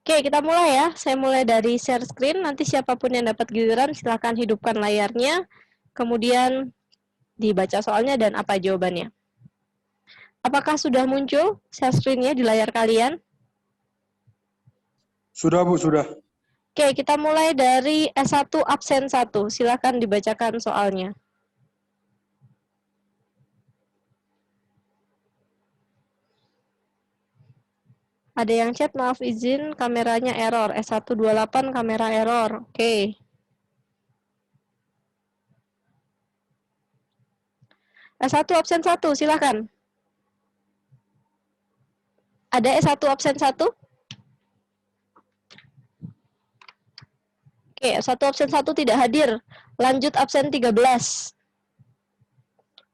Oke, kita mulai ya. Saya mulai dari share screen. Nanti siapapun yang dapat giliran, silakan hidupkan layarnya. Kemudian dibaca soalnya dan apa jawabannya. Apakah sudah muncul share screen-nya di layar kalian? Sudah, Bu, sudah. Oke, kita mulai dari S1 absen 1. Silakan dibacakan soalnya. Ada yang chat, maaf izin, kameranya error. S128 kamera error. Oke. S1 absen 1, silakan. Ada S1 absen 1? Oke, S1 absen 1 tidak hadir. Lanjut absen 13.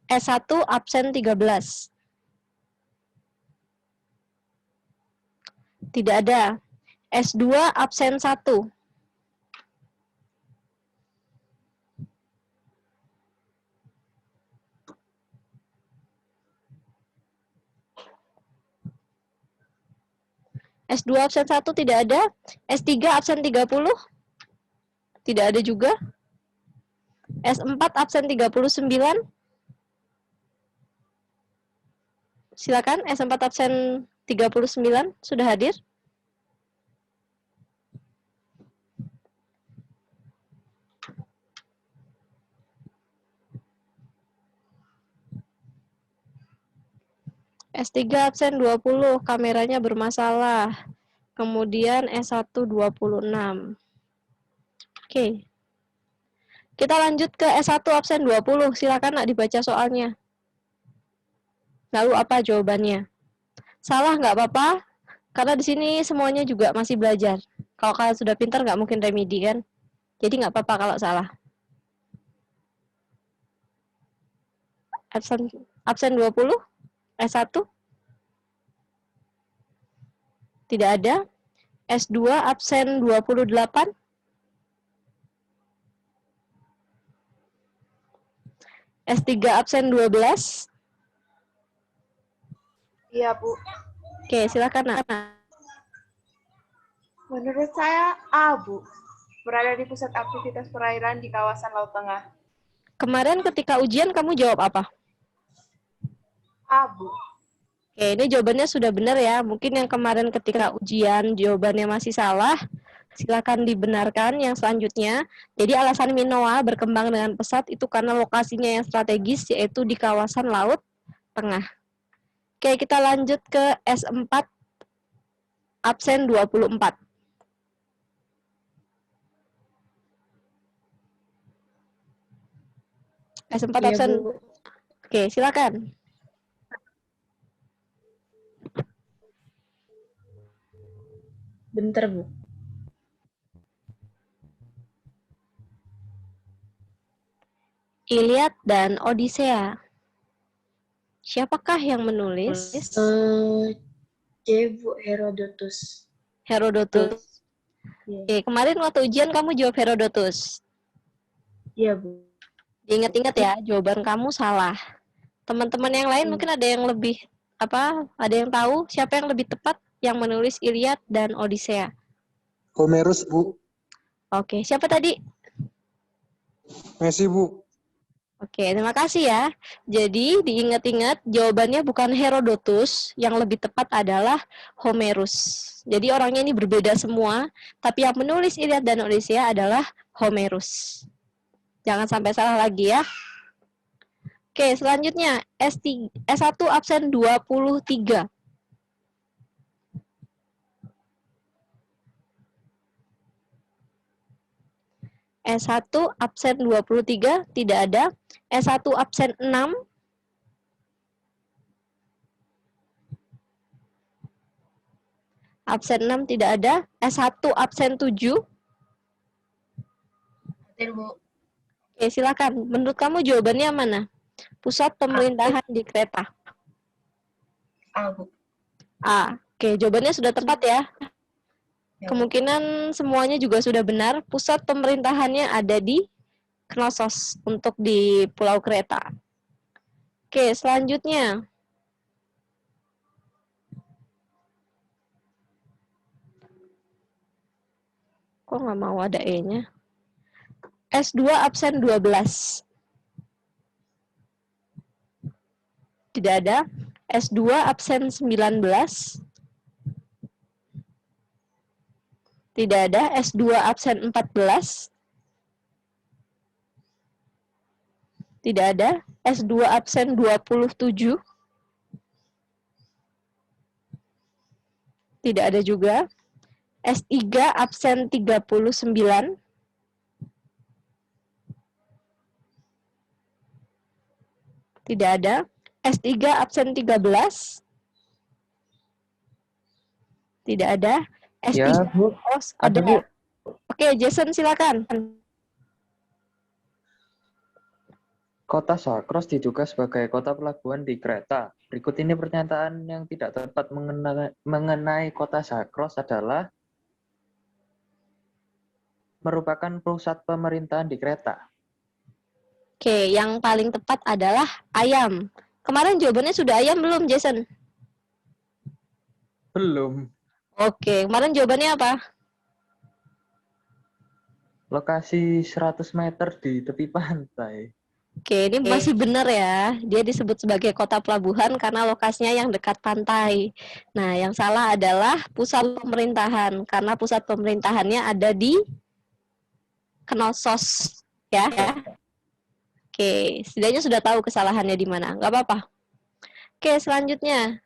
S1 absen 13. Tidak ada. S2 absen 1. S2 absen 1 tidak ada. S3 absen 30. Tidak ada juga. S4 absen 39. Silakan, S4 absen 39 sudah hadir. S3 absen 20, kameranya bermasalah. Kemudian S1 26. Oke. Kita lanjut ke S1 absen 20. Silakan nak dibaca soalnya. Lalu apa jawabannya? Salah nggak apa-apa, karena di sini semuanya juga masih belajar. Kalau kalian sudah pintar nggak mungkin remedi kan? Jadi nggak apa-apa kalau salah. Absen 20, S1. Tidak ada. S2 absen 28. S3 absen 12. Iya, Bu. Oke, silakan nak. Menurut saya A, Bu. Berada di pusat aktivitas perairan di kawasan Laut Tengah. Kemarin ketika ujian kamu jawab apa? A, Bu. Oke, ini jawabannya sudah benar ya. Mungkin yang kemarin ketika ujian jawabannya masih salah. Silakan dibenarkan yang selanjutnya. Jadi alasan Minoa berkembang dengan pesat itu karena lokasinya yang strategis, yaitu di kawasan Laut Tengah. Oke, kita lanjut ke S4 absen 24. S4 Iya, absen. Bu. Oke, silakan. Bentar, Bu. Iliad dan Odisea. Siapakah yang menulis? C, Bu, Herodotus. Herodotus. Iya. Oke, kemarin waktu ujian kamu jawab Herodotus. Iya, Bu. Diingat-ingat ya, jawaban kamu salah. Teman-teman yang lain mungkin ada yang lebih ada yang tahu siapa yang lebih tepat yang menulis Iliad dan Odisea. Homerus, Bu. Oke, siapa tadi? Messi, Bu. Oke, terima kasih ya. Jadi diingat-ingat jawabannya bukan Herodotus, yang lebih tepat adalah Homerus. Jadi orangnya ini berbeda semua, tapi yang menulis Iliad dan Odisea adalah Homerus. Jangan sampai salah lagi ya. Oke, selanjutnya S1 absen 23. S1 absen 23 tidak ada. S1 absen 6. Absen 6 tidak ada. S1 absen 7. Bentar, Bu. Oke, silakan. Menurut kamu jawabannya mana? Pusat pemerintahan di kereta. A, Bu. A. Oke, jawabannya sudah tepat ya. Kemungkinan semuanya juga sudah benar. Pusat pemerintahannya ada di Knossos untuk di Pulau Kreta. Oke, selanjutnya. Kok nggak mau ada E-nya? S2 absen 12. Tidak ada. S2 absen 19. Tidak ada. S2 absen 14. Tidak ada. S2 absen 27. Tidak ada juga. S3 absen 39. Tidak ada. S3 absen 13. Tidak ada. S3. Ya, Bu. Oh, Ada, Bu. Oke, Jason silakan. Kota Sakros diduga sebagai kota pelabuhan di Kreta. Berikut ini pernyataan yang tidak tepat mengenai kota Sakros adalah merupakan pusat pemerintahan di Kreta. Oke, yang paling tepat adalah ayam. Kemarin jawabannya sudah ayam belum, Jason? Belum. Oke, kemarin jawabannya apa? Lokasi 100 meter di tepi pantai. Oke, ini masih benar ya. Dia disebut sebagai kota pelabuhan karena lokasinya yang dekat pantai. Nah, yang salah adalah pusat pemerintahan karena pusat pemerintahannya ada di Knossos, ya. Oke, setidaknya sudah tahu kesalahannya di mana. Nggak apa-apa. Oke, selanjutnya.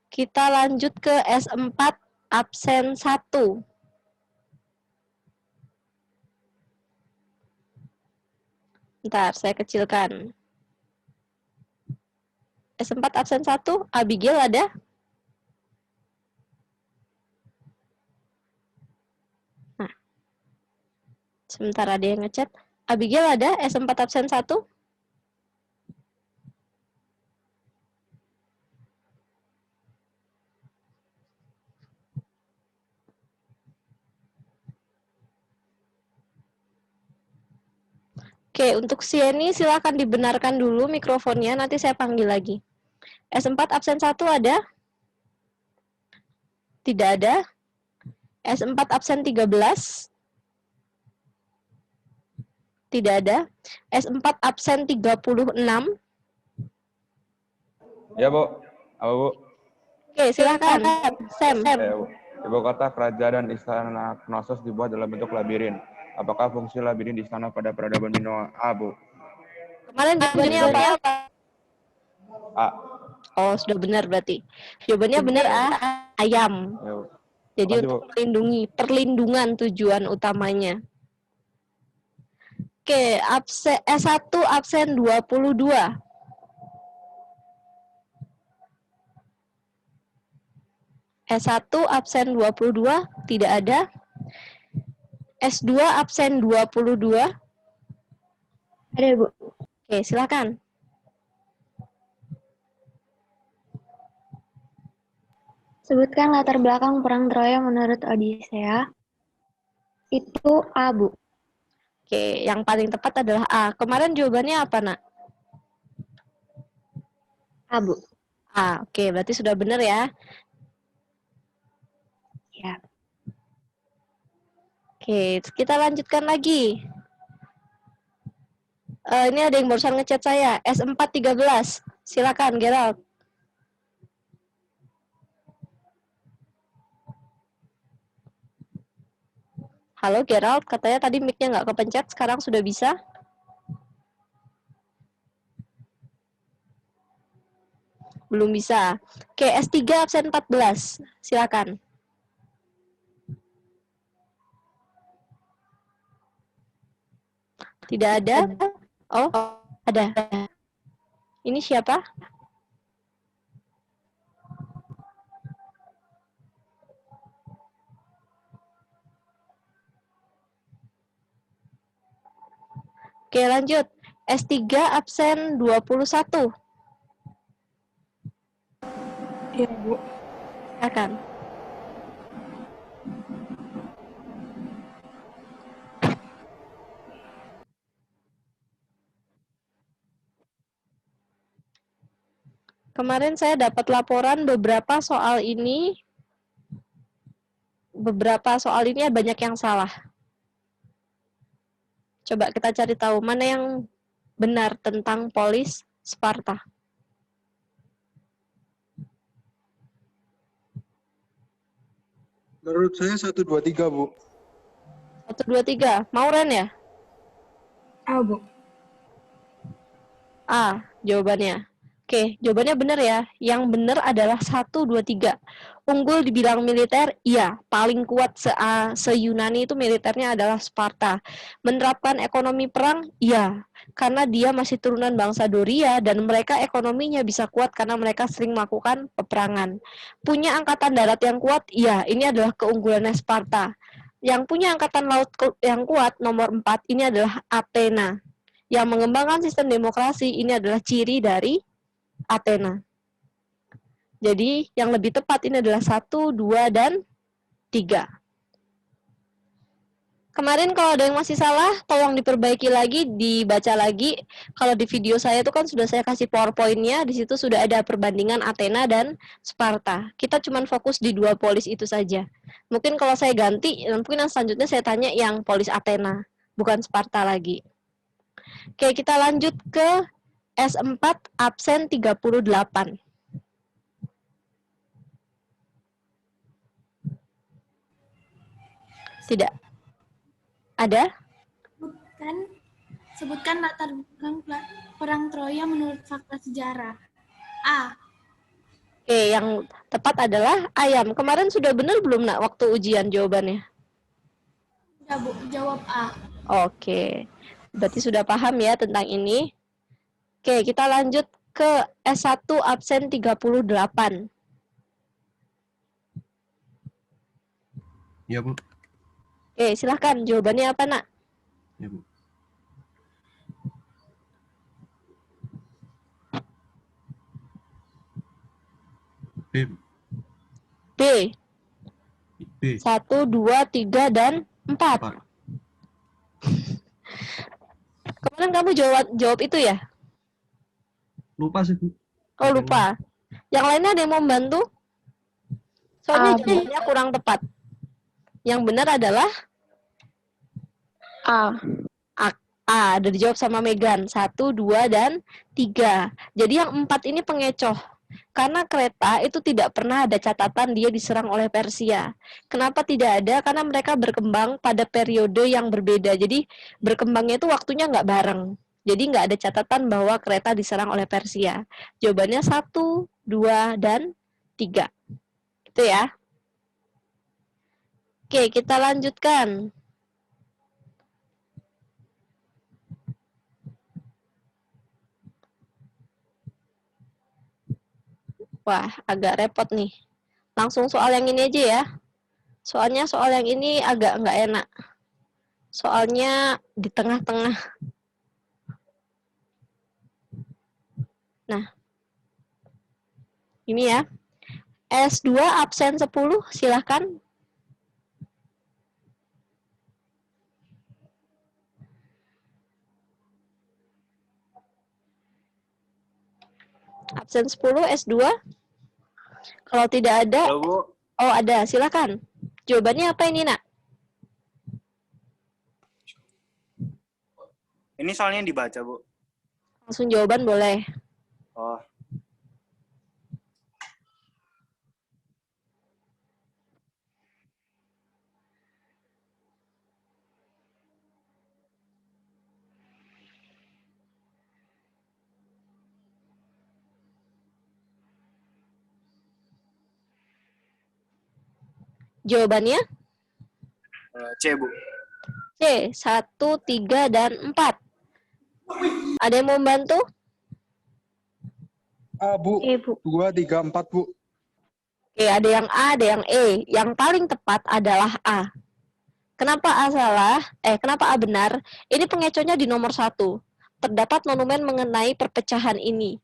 Kita lanjut ke S4 absen 1. Bentar, saya kecilkan. S4 absen 1, Abigail ada? Nah, sebentar ada yang ngechat. Abigail ada S4 absen 1? Oke, untuk Sieni silakan dibenarkan dulu mikrofonnya, nanti saya panggil lagi. S4 absen 1 ada? Tidak ada. S4 absen 13? Tidak ada. S4 absen 36? Ya, Bu. Apa, Bu? Oke, silakan. Sam. Ibu kota kerajaan dan istana Knossos dibuat dalam bentuk labirin. Apakah fungsi labirin di sana pada peradaban Minoa? A, Bu. Kemarin jawabannya apa? A. Oh, sudah benar berarti. Jawabannya benar, ayam. Ya, Bu. Jadi Makasih, untuk Bu. perlindungan tujuan utamanya. Oke, S1 absen 22. S1 absen 22, tidak ada. S2 absen 22. Ada, Bu. Oke, silakan. Sebutkan latar belakang perang Troya menurut Odisea. Itu A, Bu. Oke, yang paling tepat adalah A. Kemarin jawabannya apa, Nak? A, Bu. A. Oke, berarti sudah benar ya. Ya. Oke, kita lanjutkan lagi. Ini ada yang barusan ngechat saya. S4 13. Silakan, Gerald. Halo, Gerald. Katanya tadi mic-nya nggak kepencet, sekarang sudah bisa. Belum bisa. Oke, S3 absen 14. Silakan. Tidak ada? Oh, ada. Ini siapa? Oke, lanjut. S3 absen 21. Iya, Bu. Silakan. Kemarin saya dapat laporan beberapa soal ini banyak yang salah. Coba kita cari tahu mana yang benar tentang polis Sparta. Menurut saya 1, 2, 3, Bu. 1, 2, 3. Mau Ren ya? A, Bu. A, jawabannya. Oke, jawabannya benar ya. Yang benar adalah 1, 2, 3. Unggul dibilang militer, iya. Paling kuat se-Yunani itu militernya adalah Sparta. Menerapkan ekonomi perang, iya. Karena dia masih turunan bangsa Doria dan mereka ekonominya bisa kuat karena mereka sering melakukan peperangan. Punya angkatan darat yang kuat, iya. Ini adalah keunggulannya Sparta. Yang punya angkatan laut yang kuat, nomor 4, ini adalah Athena. Yang mengembangkan sistem demokrasi, ini adalah ciri dari Athena. Jadi yang lebih tepat ini adalah 1, 2, dan 3. Kemarin kalau ada yang masih salah, tolong diperbaiki lagi, dibaca lagi. Kalau di video saya itu kan sudah saya kasih PowerPoint-nya, di situ sudah ada perbandingan Athena dan Sparta. Kita cuma fokus di 2 polis itu saja. Mungkin kalau saya ganti, mungkin yang selanjutnya saya tanya yang polis Athena, bukan Sparta lagi. Oke, kita lanjut ke S4 absen 38. Tidak. Ada? Sebutkan latar belakang perang Troya menurut fakta sejarah. A. Oke, yang tepat adalah ayam. Kemarin sudah benar belum nak waktu ujian jawabannya? Sudah, Bu. Jawab A. Oke. Berarti sudah paham ya tentang ini. Oke, kita lanjut ke S1 absen 38. Ya, Bu. Oke, silahkan. Jawabannya apa, nak? Ya, Bu. B. B. B. 1, 2, 3, dan 4. Kemarin kamu jawab itu ya? Lupa sih, Bu. Oh, lupa. Yang lainnya ada yang mau membantu? Soalnya jawabannya kurang tepat. Yang benar adalah A. A, udah dijawab sama Megan. 1, 2, dan 3. Jadi yang 4 ini pengecoh. Karena kereta itu tidak pernah ada catatan dia diserang oleh Persia. Kenapa tidak ada? Karena mereka berkembang pada periode yang berbeda. Jadi berkembangnya itu waktunya nggak bareng. Jadi nggak ada catatan bahwa kereta diserang oleh Persia. Jawabannya 1, 2, dan 3. Gitu ya. Oke, kita lanjutkan. Wah, agak repot nih. Langsung soal yang ini aja ya. Soalnya soal yang ini agak nggak enak. Soalnya di tengah-tengah. Nah, ini ya. S2 absen 10, silahkan. Absen 10, S2. Kalau tidak ada, Bu. oh ada, silakan. Jawabannya apa ini, nak? Ini soalnya dibaca, Bu. Langsung jawaban boleh. Oh. Jawabannya? C, Bu. C, 1, 3, dan 4. Ada yang mau membantu? A, Bu. E, Bu. 2, 3, 4, Bu. Oke, ada yang A, ada yang E. Yang paling tepat adalah A. Kenapa A salah? Kenapa A benar? Ini pengecohnya di nomor 1. Terdapat monumen mengenai perpecahan ini.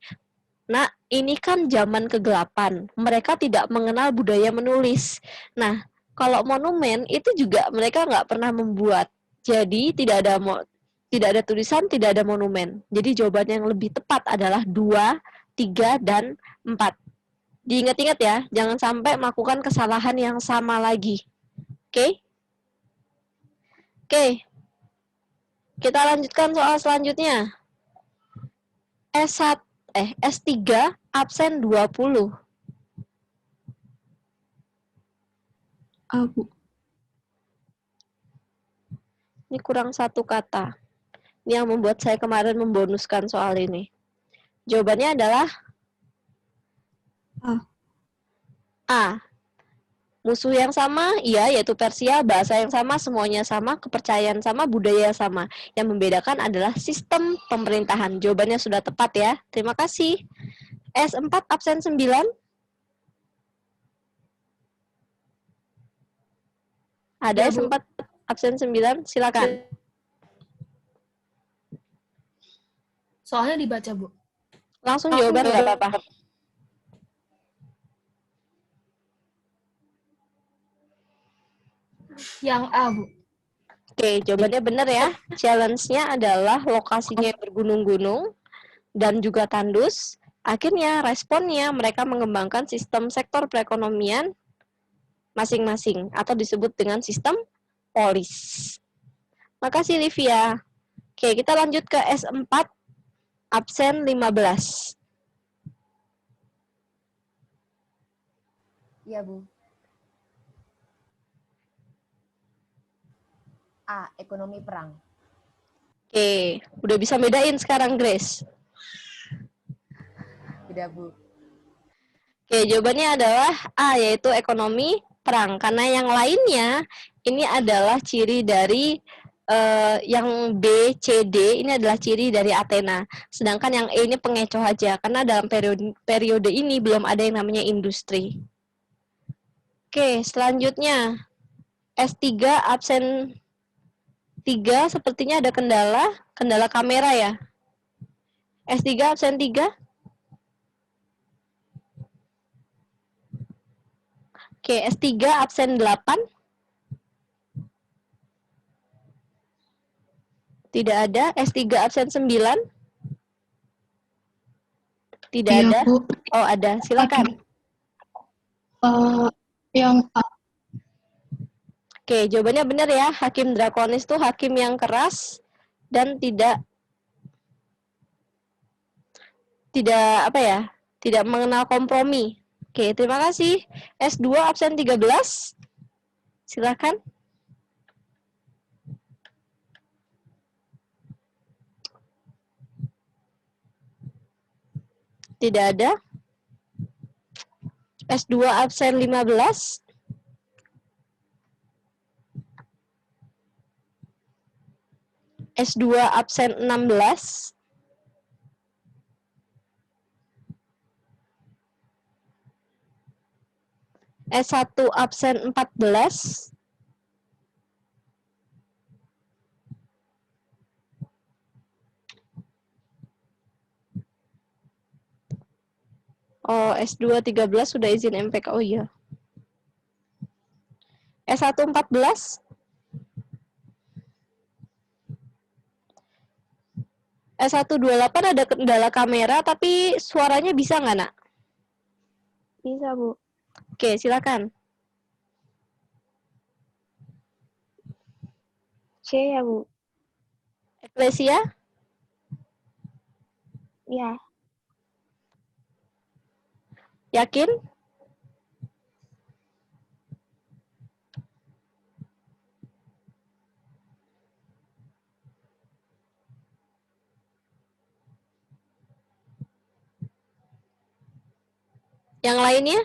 Nah, ini kan zaman kegelapan. Mereka tidak mengenal budaya menulis. Nah, kalau monumen itu juga mereka nggak pernah membuat. Jadi tidak ada tulisan, tidak ada monumen. Jadi jawaban yang lebih tepat adalah 2, 3, dan 4. Diingat-ingat ya, jangan sampai melakukan kesalahan yang sama lagi. Oke? Oke. Kita lanjutkan soal selanjutnya. S3 absen 20. A, Bu. Ini kurang satu kata. Ini yang membuat saya kemarin membonuskan soal ini. Jawabannya adalah A. A. Musuh yang sama, iya, yaitu Persia, bahasa yang sama, semuanya sama, kepercayaan sama, budaya sama. Yang membedakan adalah sistem pemerintahan. Jawabannya sudah tepat ya. Terima kasih. S4 absen 9. Ada Ya, Bu. S4 absen 9, silakan. Soalnya dibaca, Bu. Langsung jawaban nggak apa-apa. Yang A, Bu. Oke, jawabannya benar ya. Challenge-nya adalah lokasinya yang bergunung-gunung dan juga tandus. Akhirnya responnya mereka mengembangkan sistem sektor perekonomian masing-masing atau disebut dengan sistem polis. Makasih Livia. Oke, kita lanjut ke S4 absen 15. Iya, Bu. A. Ekonomi perang. Oke, udah bisa bedain sekarang Grace. Tidak, Bu. Oke, jawabannya adalah A, yaitu ekonomi perang. Karena yang lainnya, ini adalah ciri dari yang B, C, D, ini adalah ciri dari Athena. Sedangkan yang E ini pengecoh aja, karena dalam periode ini belum ada yang namanya industri. Oke, selanjutnya. S3 absen 3, sepertinya ada kendala kamera ya. S3 absen 3. Oke, S3 absen 8. Tidak ada. S3 absen 9. Tidak Iya, ada. Bu. Oh, ada. Silakan. Yang A. Oke, jawabannya benar ya. Hakim drakonis itu hakim yang keras dan tidak apa ya? Tidak mengenal kompromi. Oke, terima kasih. S2 absen 13. Silakan. Tidak ada. S2 absen 15. S2 absen 16. S1 absen 14. Oh, S2 13 sudah izin MPK. Oh iya. S1 14. S1 28 ada kendala kamera, tapi suaranya bisa nggak, Nak? Bisa, Bu. Oke, silakan. C ya, Bu. Eklesia? Iya. Yakin? Yang lainnya?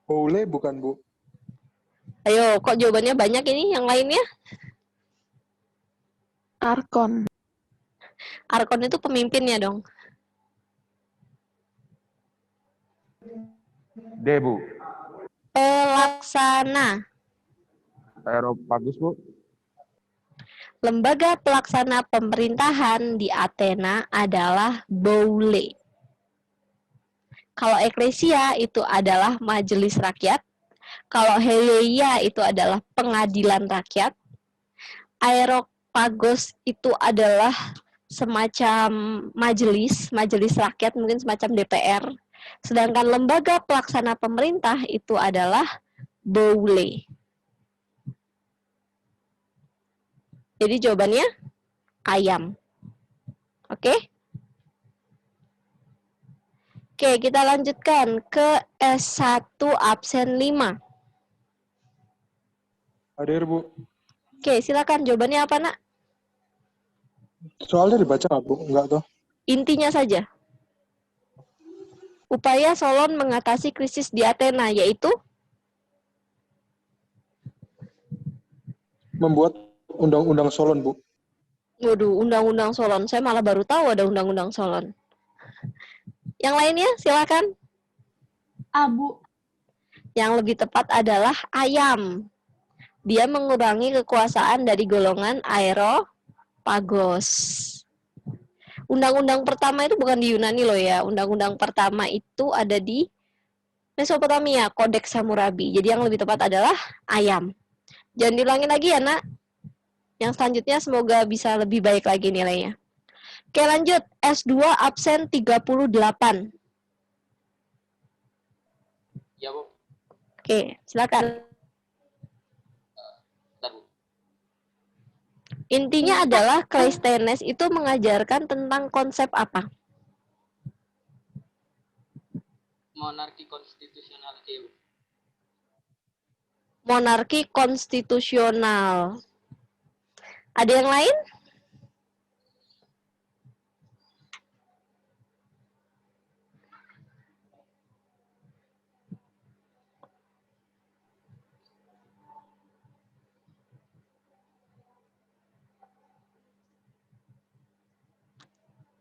Boleh bukan, Bu? Ayo, kok jawabannya banyak ini? Yang lainnya? Arkon. Arkon itu pemimpinnya dong. D, Bu. Pelaksana. Aeropagus, Bu. Lembaga pelaksana pemerintahan di Athena adalah Boule. Kalau eklesia itu adalah majelis rakyat. Kalau Heleia itu adalah pengadilan rakyat. Aeropagos itu adalah semacam majelis rakyat, mungkin semacam DPR. Sedangkan lembaga pelaksana pemerintah itu adalah boule. Jadi jawabannya ayam. Oke? Oke, kita lanjutkan ke S1 absen 5. Hadir, Bu. Oke, silakan jawabannya apa, Nak? Soalnya dibaca nggak, Bu? Enggak tuh. Intinya saja. Upaya Solon mengatasi krisis di Athena, yaitu Membuat undang-undang Solon, Bu. waduh, undang-undang Solon. Saya malah baru tahu ada undang-undang Solon. Yang lainnya, silakan. Abu. Yang lebih tepat adalah ayam. Dia mengurangi kekuasaan dari golongan Areopagos. Undang-undang pertama itu bukan di Yunani loh ya. Undang-undang pertama itu ada di Mesopotamia, Kodeks Hammurabi. Jadi yang lebih tepat adalah ayam. Jangan diulangi lagi ya, Nak. Yang selanjutnya semoga bisa lebih baik lagi nilainya. Oke, lanjut. S2 absen 38. Ya, Bu. Oke, silakan. Intinya adalah Cleisthenes itu mengajarkan tentang konsep apa? Monarki konstitusional, Bu. Monarki konstitusional. Ada yang lain?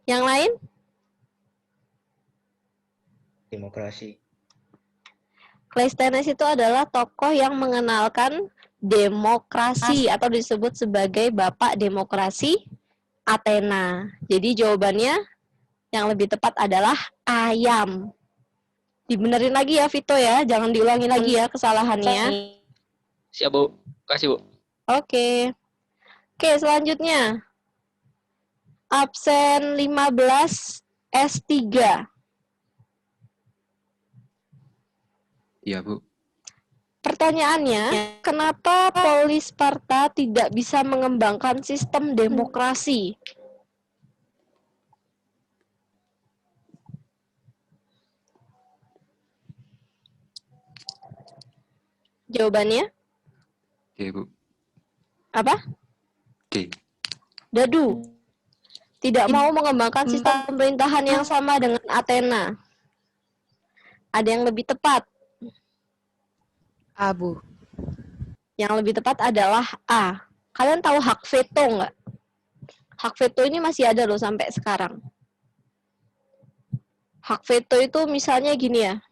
Yang lain? Demokrasi. Cleisthenes itu adalah tokoh yang mengenalkan demokrasi atau disebut sebagai bapak demokrasi Athena. Jadi jawabannya yang lebih tepat adalah ayam. Dibenerin lagi ya Vito ya, jangan diulangi lagi ya kesalahannya. Siap, Bu. Kasih, Bu. Oke. Oke, selanjutnya. Absen 15 S3. Iya, Bu. Pertanyaannya, kenapa Polis Sparta tidak bisa mengembangkan sistem demokrasi? Jawabannya? Oke, Bu. Apa? Oke. Dadu. Tidak mau mengembangkan sistem pemerintahan yang sama dengan Athena. Ada yang lebih tepat? Abu. Yang lebih tepat adalah A. Kalian tahu hak veto nggak? Hak veto ini masih ada loh sampai sekarang. Hak veto itu misalnya gini ya.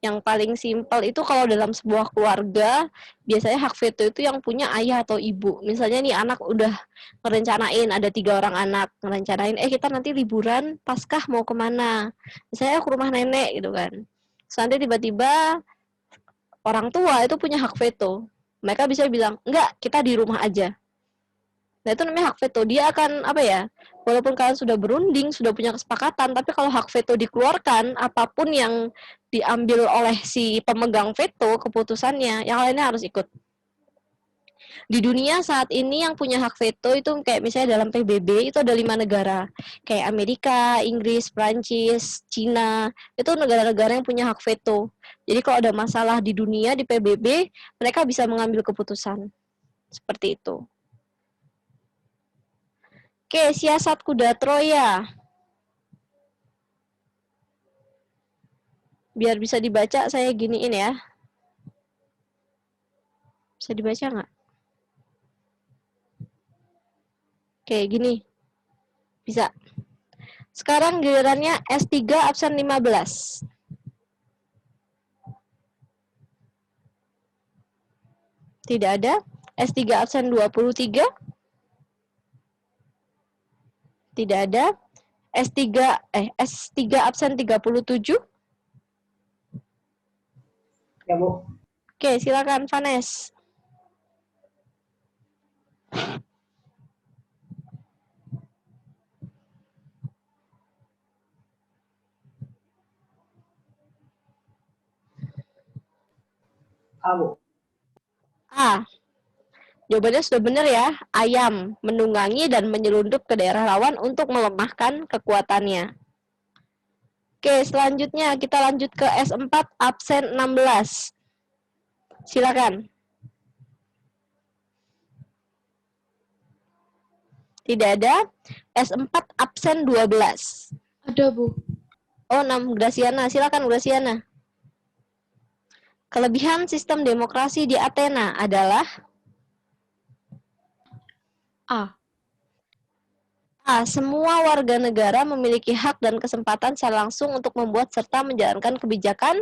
Yang paling simpel itu kalau dalam sebuah keluarga, biasanya hak veto itu yang punya ayah atau ibu. Misalnya nih anak udah merencanain, ada 3 orang anak, merencanain, kita nanti liburan Paskah mau kemana? Misalnya ke rumah nenek gitu kan. Terus nanti tiba-tiba orang tua itu punya hak veto. Mereka bisa bilang, enggak, kita di rumah aja. Nah itu namanya hak veto. Dia akan, walaupun kalian sudah berunding, sudah punya kesepakatan, tapi kalau hak veto dikeluarkan, apapun yang diambil oleh si pemegang veto, keputusannya, yang lainnya harus ikut. Di dunia saat ini yang punya hak veto itu kayak misalnya dalam PBB itu ada 5 negara. Kayak Amerika, Inggris, Prancis, Cina, itu negara-negara yang punya hak veto. Jadi kalau ada masalah di dunia, di PBB, mereka bisa mengambil keputusan. Seperti itu. Oke, siasat kuda Troya. Biar bisa dibaca, saya giniin ya. Bisa dibaca nggak? Oke, gini. Bisa. Sekarang gilirannya S3 absen 15. Tidak ada. S3 absen 23. Tidak ada. S3 absen 37. Ya, Bu. Oke, silakan Vanes. Bu. A. Jawabannya sudah benar ya. Ayam menunggangi dan menyelundup ke daerah rawan untuk melemahkan kekuatannya. Oke, selanjutnya kita lanjut ke S4 absen 16. Silakan. Tidak ada. S4 absen 12. Ada, Bu. Oh, 6 Graciana. Silakan Graciana. Kelebihan sistem demokrasi di Athena adalah A. Semua warga negara memiliki hak dan kesempatan secara langsung untuk membuat serta menjalankan kebijakan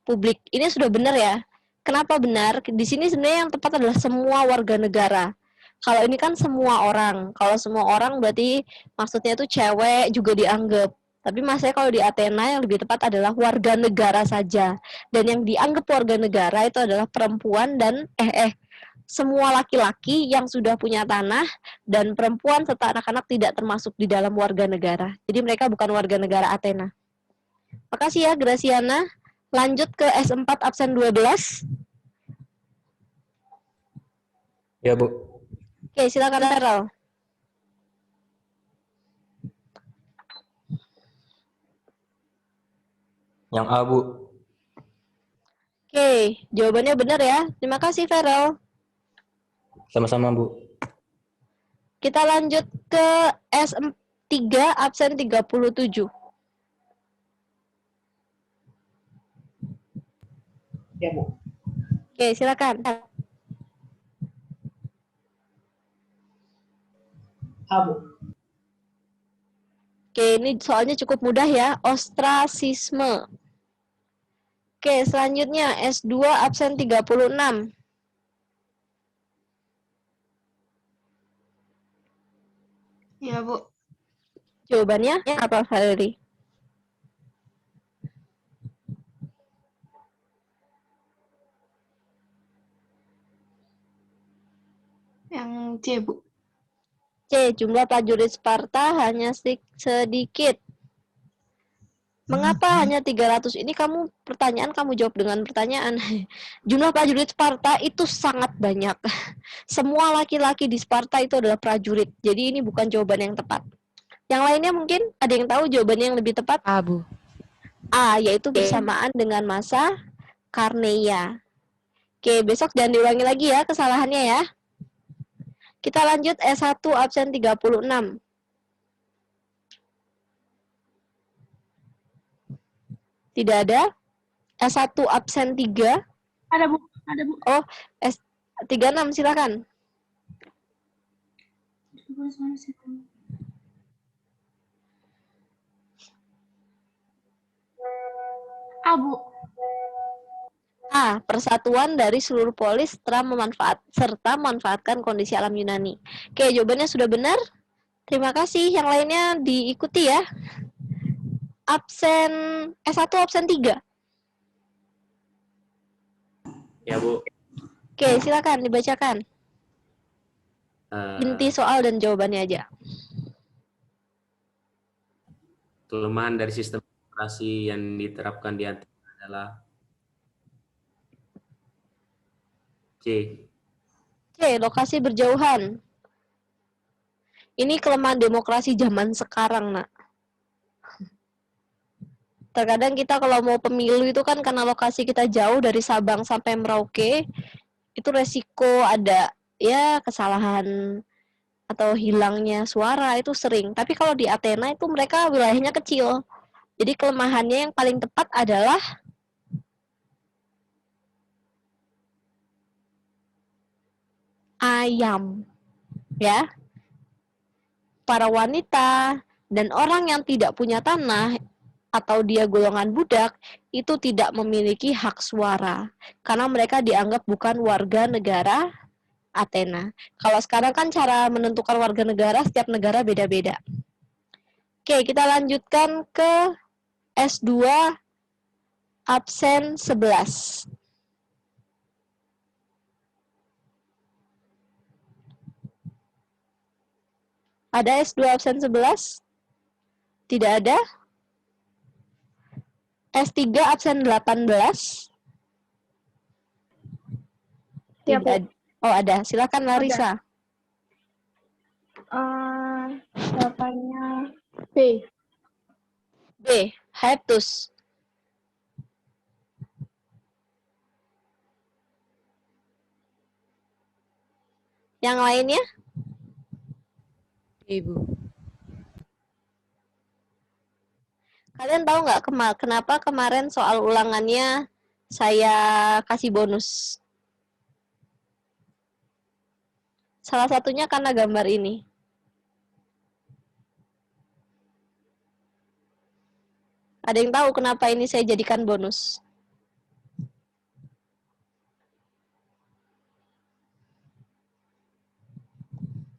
publik. Ini sudah benar ya. Kenapa benar? Di sini sebenarnya yang tepat adalah semua warga negara. Kalau ini kan semua orang. Kalau semua orang berarti maksudnya itu cewek juga dianggap. Tapi maksudnya kalau di Athena yang lebih tepat adalah warga negara saja. Dan yang dianggap warga negara itu adalah perempuan dan semua laki-laki yang sudah punya tanah dan perempuan serta anak-anak tidak termasuk di dalam warga negara. Jadi mereka bukan warga negara Athena. Makasih ya Graciana. Lanjut ke S4 absen 12. Ya, Bu. Oke, silakan Errol. Yang A, Bu. Oke, jawabannya benar ya. Terima kasih Ferel. Sama-sama, Bu. Kita lanjut ke S3 absen 37. Ya, Bu. Oke, silakan. A, Bu. Oke, ini soalnya cukup mudah ya. Ostrasisme. Oke, selanjutnya S2 absen 36. Ya, Bu. Jawabannya apa, Valerie? Yang C, Bu. C. Jumlah prajurit Sparta hanya sedikit. Mengapa hanya 300? Ini pertanyaan kamu jawab dengan pertanyaan. Jumlah prajurit Sparta itu sangat banyak. Semua laki-laki di Sparta itu adalah prajurit. Jadi ini bukan jawaban yang tepat. Yang lainnya mungkin ada yang tahu jawabannya yang lebih tepat? A, Bu. A, yaitu bersamaan dengan masa Karneia. Oke, besok jangan diulangi lagi ya kesalahannya ya. Kita lanjut S1 absen 36. Tidak ada. S1 absen 3. Ada, Bu. Ada, Bu. Oh, S36 silakan. A, Bu. A. Persatuan dari seluruh polis serta memanfaatkan kondisi alam Yunani. Oke, jawabannya sudah benar. Terima kasih. Yang lainnya diikuti ya. Absen S1 absen 3. Ya, Bu. Oke, silakan dibacakan. Inti soal dan jawabannya aja. Kelemahan dari sistem demokrasi yang diterapkan di Athena adalah C. C. Lokasi berjauhan. Ini kelemahan demokrasi zaman sekarang, nak. Terkadang kita kalau mau pemilu itu kan karena lokasi kita jauh dari Sabang sampai Merauke, itu resiko ada ya kesalahan atau hilangnya suara itu sering. Tapi kalau di Athena itu mereka wilayahnya kecil. Jadi kelemahannya yang paling tepat adalah ayam. Ya. Para wanita dan orang yang tidak punya tanah atau dia golongan budak, itu tidak memiliki hak suara. Karena mereka dianggap bukan warga negara Athena. Kalau sekarang kan cara menentukan warga negara, setiap negara beda-beda. Oke, kita lanjutkan ke S2 absen 11. Ada S2 absen 11? Tidak ada? S3 absen 18. Ya, Tidak ada. Oh, ada. Silakan Larissa. Jawabannya B. B. Haeptus. Yang lainnya? Ibu. Kalian tahu nggak kenapa kemarin soal ulangannya saya kasih bonus? Salah satunya karena gambar ini. Ada yang tahu kenapa ini saya jadikan bonus?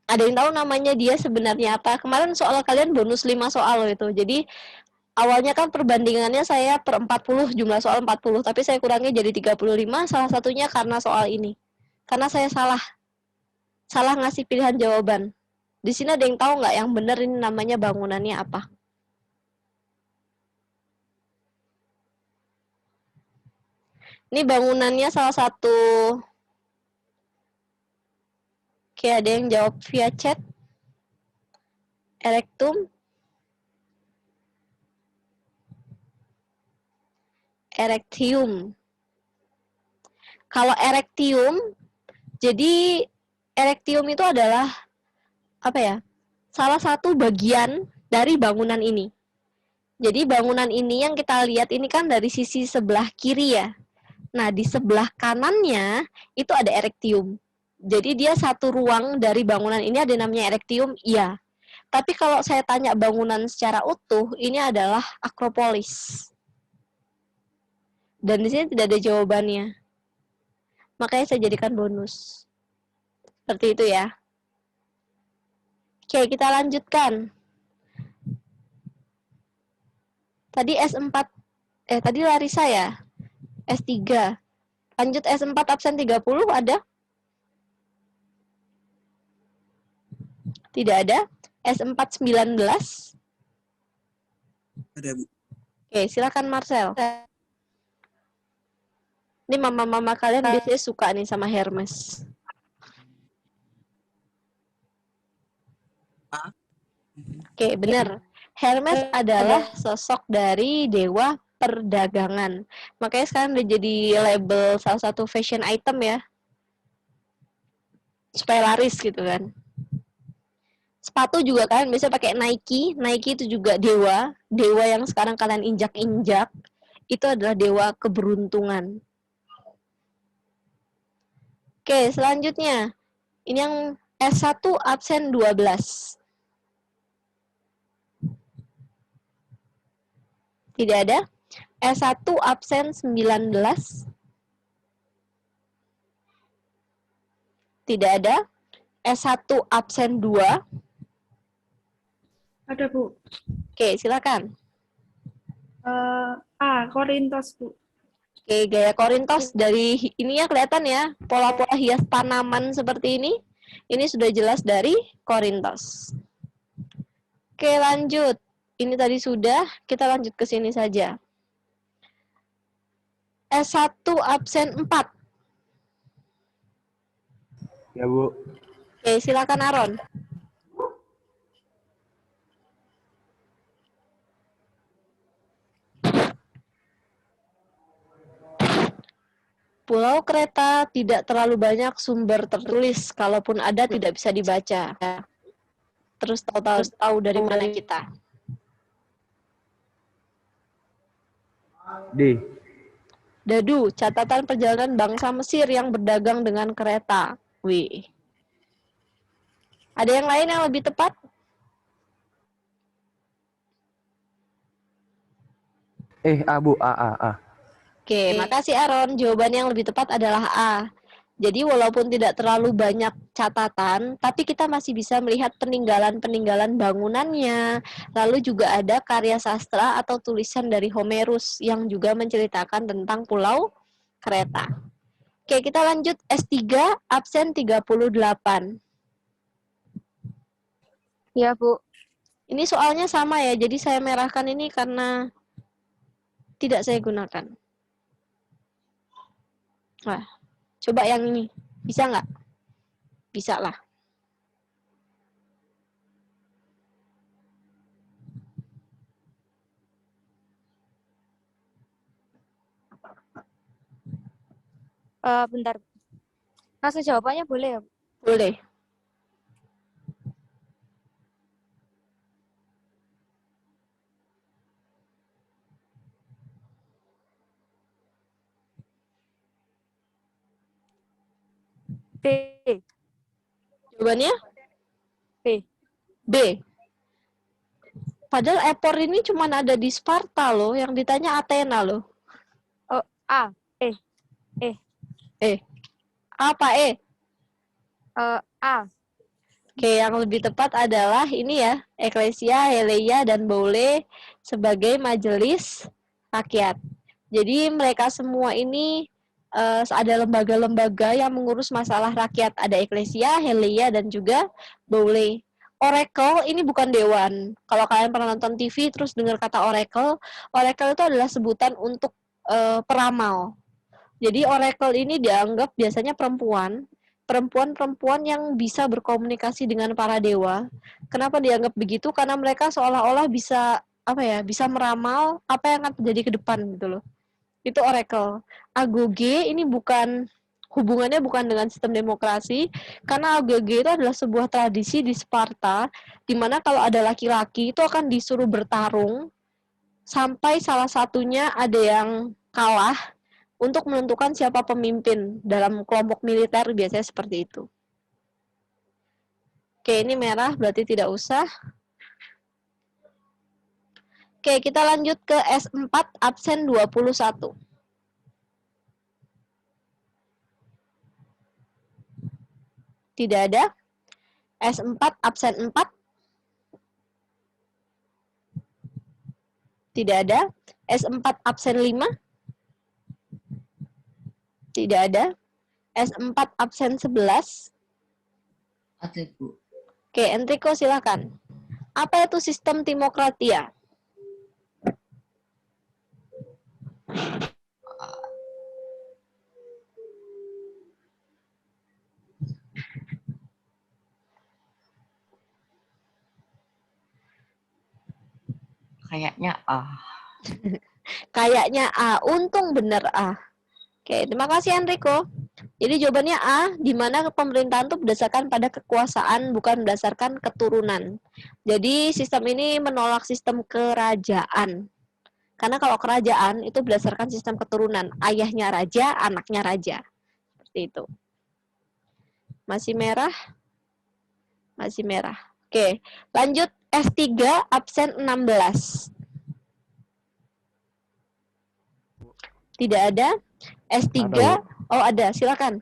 Ada yang tahu namanya dia sebenarnya apa? Kemarin soal kalian bonus 5 soal loh itu. Jadi awalnya kan perbandingannya saya per 40, jumlah soal 40, tapi saya kurangi jadi 35, salah satunya karena soal ini. Karena saya salah ngasih pilihan jawaban. Di sini ada yang tahu nggak yang benar ini namanya bangunannya apa? Ini bangunannya salah satu. Oke, ada yang jawab via chat. Erectum. Erectium. Kalau erectium, jadi erectium itu adalah apa ya? Salah satu bagian dari bangunan ini. Jadi bangunan ini yang kita lihat ini kan dari sisi sebelah kiri ya. Nah, di sebelah kanannya itu ada erectium. Jadi dia satu ruang dari bangunan ini ada namanya erectium, iya. Tapi kalau saya tanya bangunan secara utuh, ini adalah Akropolis. Dan di sini tidak ada jawabannya. Makanya saya jadikan bonus. Seperti itu ya. Oke, kita lanjutkan. Tadi S4, tadi Larissa ya? S3. Lanjut S4 absen 30 ada? Tidak ada. S4 19? Ada, Bu. Oke, silakan Marcel. Ini mama-mama kalian biasanya suka nih sama Hermes. Oke, benar. Hermes adalah sosok dari dewa perdagangan. Makanya sekarang udah jadi label salah satu fashion item ya. Supaya laris gitu kan. Sepatu juga kan biasa pakai Nike. Nike itu juga dewa. Dewa yang sekarang kalian injak-injak. Itu adalah dewa keberuntungan. Oke, selanjutnya. Ini yang S1 absen 12. Tidak ada. S1 absen 19. Tidak ada. S1 absen 2. Ada, Bu. Oke, silakan. A. Korintos, Bu. Oke, gaya Korintos dari ininya kelihatan ya, pola-pola hias tanaman seperti ini. Ini sudah jelas dari Korintos. Oke, lanjut. Ini tadi sudah, kita lanjut ke sini saja. S1 absen 4. Ya, Bu. Oke, silakan Aron. Pulau Kreta tidak terlalu banyak sumber tertulis, kalaupun ada tidak bisa dibaca. Terus tahu dari mana kita? D. Dadu, catatan perjalanan bangsa Mesir yang berdagang dengan kereta. Wih. Ada yang lain yang lebih tepat? Bu, A. Oke, makasih Aaron. Jawaban yang lebih tepat adalah A. Jadi walaupun tidak terlalu banyak catatan, tapi kita masih bisa melihat peninggalan-peninggalan bangunannya. Lalu juga ada karya sastra atau tulisan dari Homerus yang juga menceritakan tentang Pulau Kreta. Oke, kita lanjut S3 absen 38. Ya, Bu. Ini soalnya sama ya, jadi saya merahkan ini karena tidak saya gunakan. Wah, coba yang ini. Bisa nggak? Bisa lah. Bentar. Langsung jawabannya boleh ya? Boleh. B. Jawabannya? B. B. Padahal Epor ini cuma ada di Sparta loh, yang ditanya Athena loh. Oh, A. Apa E? A. Oke, yang lebih tepat adalah ini ya, Eklesia, Heleia, dan Boule sebagai majelis rakyat. Jadi mereka semua ini ada lembaga-lembaga yang mengurus masalah rakyat. Ada Eklesia, Heleia, dan juga Boule. Oracle ini bukan dewan. Kalau kalian pernah nonton TV terus dengar kata oracle, oracle itu adalah sebutan untuk peramal. Jadi oracle ini dianggap biasanya perempuan yang bisa berkomunikasi dengan para dewa. Kenapa dianggap begitu? Karena mereka seolah-olah bisa bisa meramal apa yang akan terjadi ke depan gitu loh. Itu oracle. Agoge ini hubungannya bukan dengan sistem demokrasi, karena agoge itu adalah sebuah tradisi di Sparta, di mana kalau ada laki-laki itu akan disuruh bertarung sampai salah satunya ada yang kalah untuk menentukan siapa pemimpin dalam kelompok militer, biasanya seperti itu. Oke, ini merah berarti tidak usah. Oke, kita lanjut ke S4 absen 21. Tidak ada. S4 absen 4. Tidak ada. S4 absen 5. Tidak ada. S4 absen 11. Ada, Bu. Oke, Enrico silakan. Apa itu sistem timokratia? Kayaknya A. Kayaknya A. Untung benar A. Oke, terima kasih Enrico. Jadi jawabannya A, di mana pemerintahan itu berdasarkan pada kekuasaan, bukan berdasarkan keturunan. Jadi sistem ini menolak sistem kerajaan. Karena kalau kerajaan itu berdasarkan sistem keturunan. Ayahnya raja, anaknya raja. Seperti itu. Masih merah? Masih merah. Oke, lanjut S3 absen 16. Tidak ada. S3. Ada. Oh, ada. Silakan.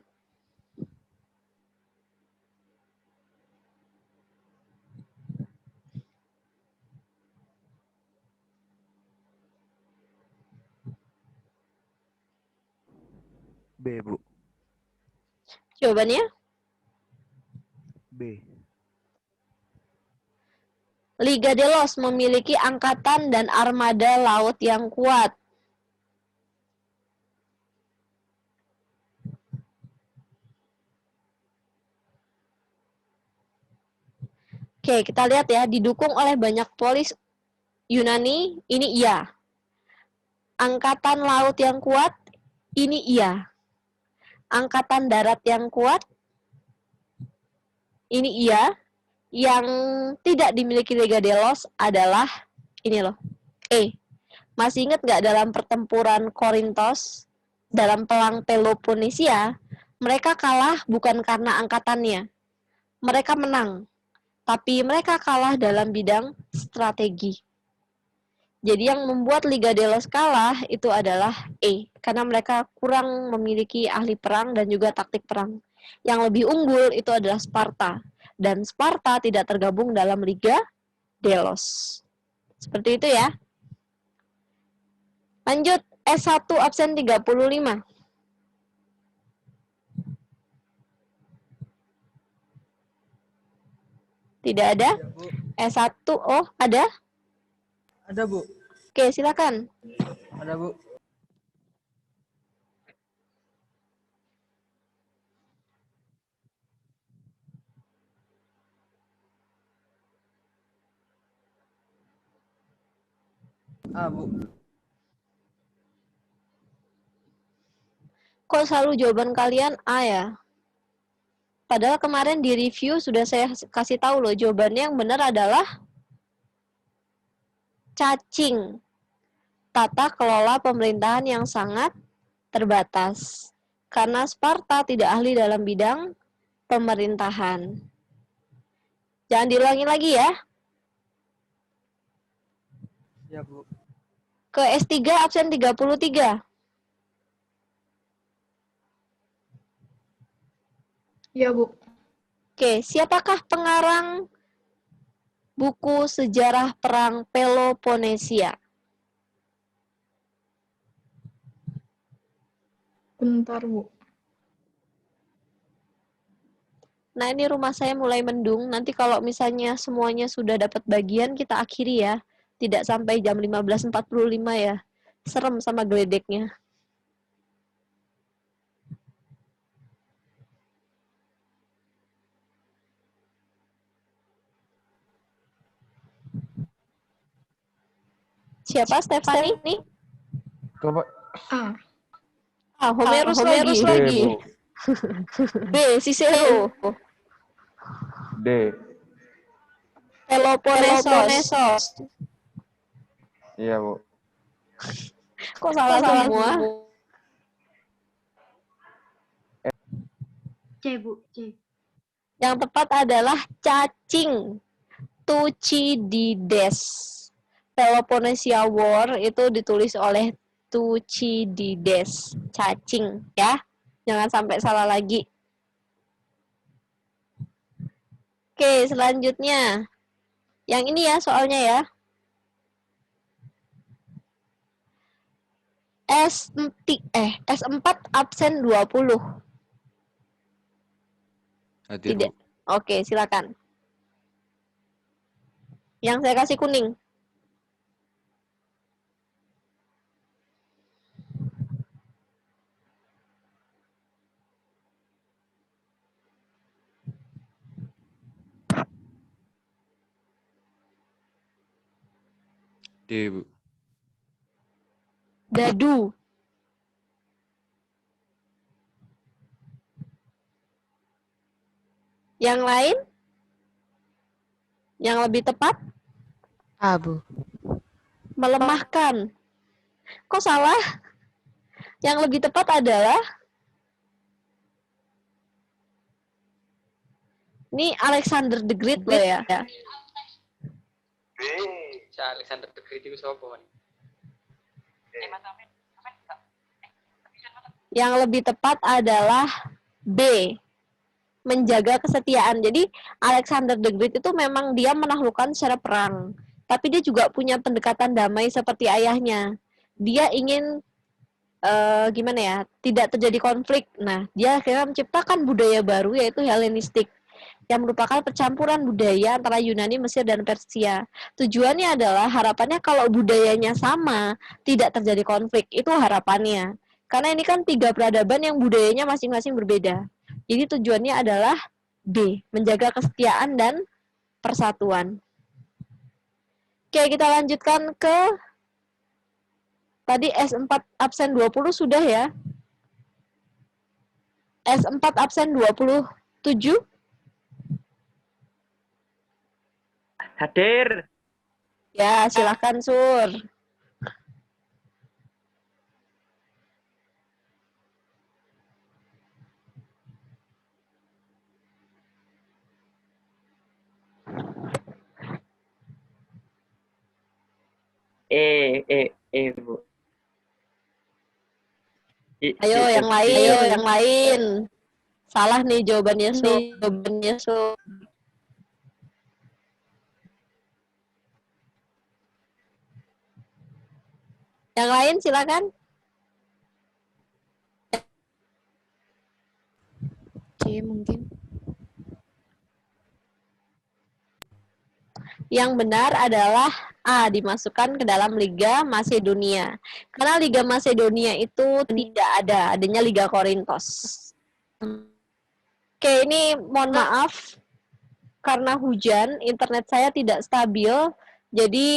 B, Bu. Jawabannya? B. Liga Delos memiliki angkatan dan armada laut yang kuat. Oke, kita lihat ya, didukung oleh banyak polis Yunani, ini iya. Angkatan laut yang kuat, ini iya. Angkatan darat yang kuat, ini iya. Yang tidak dimiliki Liga Delos adalah ini loh, E. Masih ingat nggak dalam pertempuran Korintos, dalam perang Peloponnesia, mereka kalah bukan karena angkatannya. Mereka menang. Tapi mereka kalah dalam bidang strategi. Jadi yang membuat Liga Delos kalah itu adalah E, karena mereka kurang memiliki ahli perang dan juga taktik perang. Yang lebih unggul itu adalah Sparta, dan Sparta tidak tergabung dalam Liga Delos. Seperti itu ya. Lanjut, S1 absen 35. Tidak ada? S1, oh ada? Ada, Bu. Oke, silakan. Ada, Bu. A, Bu. Kok selalu jawaban kalian A ya? Padahal kemarin di review sudah saya kasih tahu loh, jawabannya yang benar adalah cacing. Tata kelola pemerintahan yang sangat terbatas. Karena Sparta tidak ahli dalam bidang pemerintahan. Jangan diulangi lagi ya. Ya, Bu. Ke S3 absen 33. Ya, Bu. Oke, siapakah pengarang buku sejarah perang Peloponnesia? Bentar, Bu. Nah, ini rumah saya mulai mendung. Nanti kalau misalnya semuanya sudah dapat bagian, kita akhiri ya. Tidak sampai jam 15.45 ya. Serem sama geledeknya. Siapa Stefani? Coba. A. Homerus D, lagi. Bu. B. Cicero. D. Peloponnesos. Iya, Bu. Kok salah semua? C, Bu. C. Yang tepat adalah cacing. Thucydides. Peloponnesia War itu ditulis oleh Thucydides. Cacing ya. Jangan sampai salah lagi. Oke, selanjutnya. Yang ini ya soalnya ya. S4 absen 20. Hadir, Tidak. Bu. Oke, silakan. Yang saya kasih kuning. D, Bu. Dadu. Yang lain? Yang lebih tepat? A, Bu. Melemahkan. Kok salah? Yang lebih tepat adalah ini Alexander the Great loh ya. Alexander the Great itu siapa? Yang lebih tepat adalah B. Menjaga kesetiaan. Jadi Alexander the Great itu memang dia menaklukkan secara perang. Tapi dia juga punya pendekatan damai seperti ayahnya. Dia ingin gimana ya, tidak terjadi konflik. Nah, dia akhirnya menciptakan budaya baru yaitu Helenistik yang merupakan percampuran budaya antara Yunani, Mesir, dan Persia. Tujuannya adalah harapannya kalau budayanya sama, tidak terjadi konflik. Itu harapannya. Karena ini kan 3 peradaban yang budayanya masing-masing berbeda. Jadi tujuannya adalah D, menjaga kesetiaan dan persatuan. Oke, kita lanjutkan ke tadi S4 absen 20 sudah ya. S4 absen 27. Hadir. Ya, silakan Sur. Bu. Ayo yang lain. Salah nih jawabannya Su. Yang lain silakan. C mungkin. Yang benar adalah A, dimasukkan ke dalam Liga Macedonia. Karena Liga Macedonia itu tidak ada, adanya Liga Korintos. Oke, ini mohon maaf karena hujan, internet saya tidak stabil, Jadi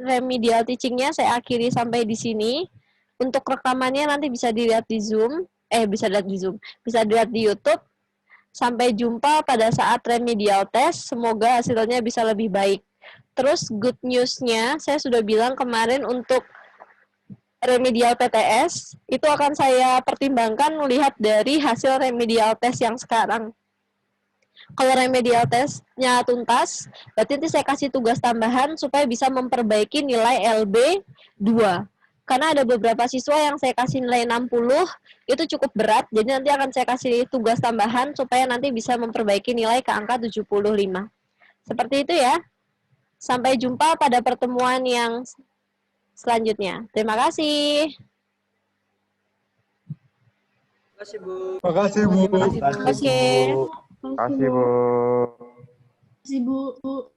remedial teaching-nya saya akhiri sampai di sini. Untuk rekamannya nanti bisa dilihat di Zoom, bisa dilihat di YouTube. Sampai jumpa pada saat remedial test, semoga hasilnya bisa lebih baik. Terus good news-nya, saya sudah bilang kemarin untuk remedial PTS, itu akan saya pertimbangkan melihat dari hasil remedial test yang sekarang. Kalau remedial testnya tuntas, berarti nanti saya kasih tugas tambahan supaya bisa memperbaiki nilai LB 2. Karena ada beberapa siswa yang saya kasih nilai 60, itu cukup berat, jadi nanti akan saya kasih tugas tambahan supaya nanti bisa memperbaiki nilai ke angka 75. Seperti itu ya. Sampai jumpa pada pertemuan yang selanjutnya. Terima kasih. Terima kasih, Bu. Makasih, Bu. Oke. Kasih, Bu. Kasih, Bu.